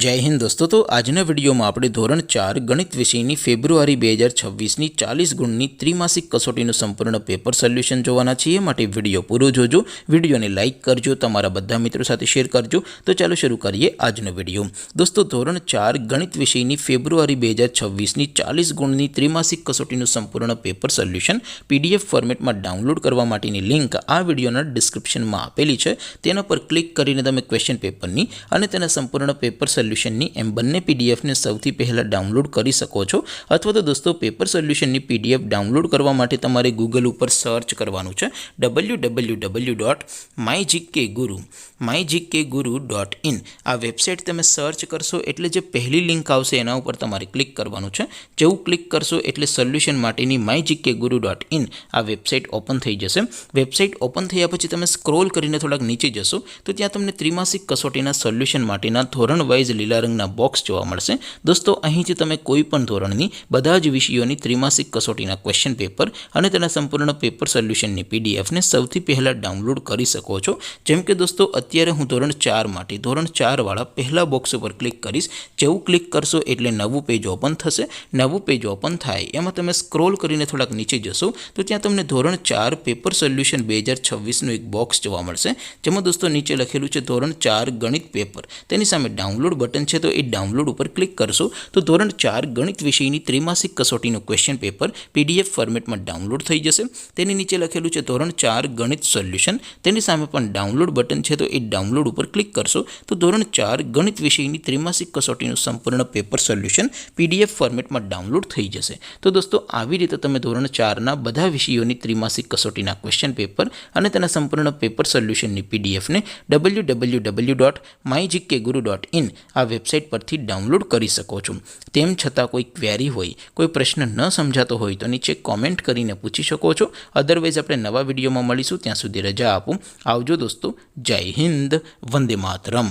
जय हिंद दोस्तों। तो આજના વિડીયોમાં આપણે ધોરણ 4 ગણિત વિષયની ફેબ્રુઆરી 2026ની 40 ગુણની ત્રિમાસિક કસોટીનું સંપૂર્ણ પેપર સોલ્યુશન જોવાના છીએ। માટે વિડીયો પૂરો જોજો, વિડીયોને લાઇક કરજો, તમારા બધા મિત્રો સાથે શેર કરજો। તો ચાલો શરૂ કરીએ આજનો વિડીયો। દોસ્તો ધોરણ 4 ગણિત વિષયની ફેબ્રુઆરી 2026ની 40 ગુણની ત્રિમાસિક કસોટીનું સંપૂર્ણ પેપર સોલ્યુશન PDF ફોર્મેટમાં ડાઉનલોડ કરવા માટેની લિંક આ વિડીયોના ડિસ્ક્રિપ્શનમાં આપેલી છે। તેના પર ક્લિક કરીને તમે ક્વેશ્ચન પેપરની અને તેના સંપૂર્ણ પેપર સોલ્યુશનની એમ બંને પીડીએફને સૌથી પહેલાં ડાઉનલોડ કરી શકો છો। અથવા તો દોસ્તો પેપર સોલ્યુશનની PDF ડાઉનલોડ કરવા માટે તમારે ગૂગલ ઉપર સર્ચ કરવાનું છે www.mygkguru.in। આ વેબસાઇટ તમે સર્ચ કરશો એટલે જે પહેલી લિંક આવશે એના ઉપર તમારે ક્લિક કરવાનું છે। જેવું ક્લિક કરશો એટલે સોલ્યુશન માટેની mygkguru.in આ વેબસાઇટ ઓપન થઈ જશે। વેબસાઇટ ઓપન થયા પછી તમે સ્ક્રોલ કરીને થોડાક નીચે જશો તો ત્યાં તમને ત્રિમાસિક કસોટીના સોલ્યુશન માટેના ધોરણ વાઇઝ લીલા રંગના બોક્સ જોવા મળશે। દોસ્તો અહીંથી તમે કોઈ પણ ધોરણની બધા જ વિષયોની ત્રિમાસિક કસોટીના ક્વેશ્ચન પેપર અને તેના સંપૂર્ણ પેપર સોલ્યુશનની પીડીએફને સૌથી પહેલાં ડાઉનલોડ કરી શકો છો। જેમ કે દોસ્તો અત્યારે હું ધોરણ 4 માટે ધોરણ 4 વાળા પહેલા બોક્સ ઉપર ક્લિક કરીશ। જેવું ક્લિક કરશો એટલે નવું પેજ ઓપન થશે। નવું પેજ ઓપન થાય એમાં તમે સ્ક્રોલ કરીને થોડાક નીચે જશો તો ત્યાં તમને ધોરણ 4 પેપર સોલ્યુશન 2026નું એક બોક્સ જોવા મળશે। જેમાં દોસ્તો નીચે લખેલું છે ધોરણ 4 ગણિત પેપર, તેની સામે ડાઉનલોડ બટન છે તો એ ડાઉનલોડ ઉપર ક્લિક કરશો તો ધોરણ 4 ગણિત વિષયની ત્રિમાસિક કસોટીનું ક્વેશ્ચન પેપર PDF ફોર્મેટમાં ડાઉનલોડ થઈ જશે। તેની નીચે લખેલું છે ધોરણ 4 ગણિત સોલ્યુશન, તેની સામે પણ ડાઉનલોડ બટન છે તો એ ડાઉનલોડ ઉપર ક્લિક કરશો તો ધોરણ 4 ગણિત વિષયની ત્રિમાસિક કસોટીનું સંપૂર્ણ પેપર સોલ્યુશન PDF ફોર્મેટમાં ડાઉનલોડ થઈ જશે। તો દોસ્તો આવી રીતે તમે ધોરણ 4ના બધા વિષયોની ત્રિમાસિક કસોટીના ક્વેશ્ચન પેપર અને તેના સંપૂર્ણ પેપર સોલ્યુશનની પીડીએફને www.mygkguru.in આ વેબસાઇટ પરથી ડાઉનલોડ કરી શકો છો। તેમ છતાં કોઈ ક્વેરી હોય, કોઈ પ્રશ્ન ન સમજાતો હોય તો નીચે કોમેન્ટ કરીને પૂછી શકો છો। અધરવાઇઝ આપણે નવા વિડીયોમાં મળીશું, ત્યાં સુધી રજા આપો। આવજો દોસ્તો, જય હિન્દ, વંદે માતરમ।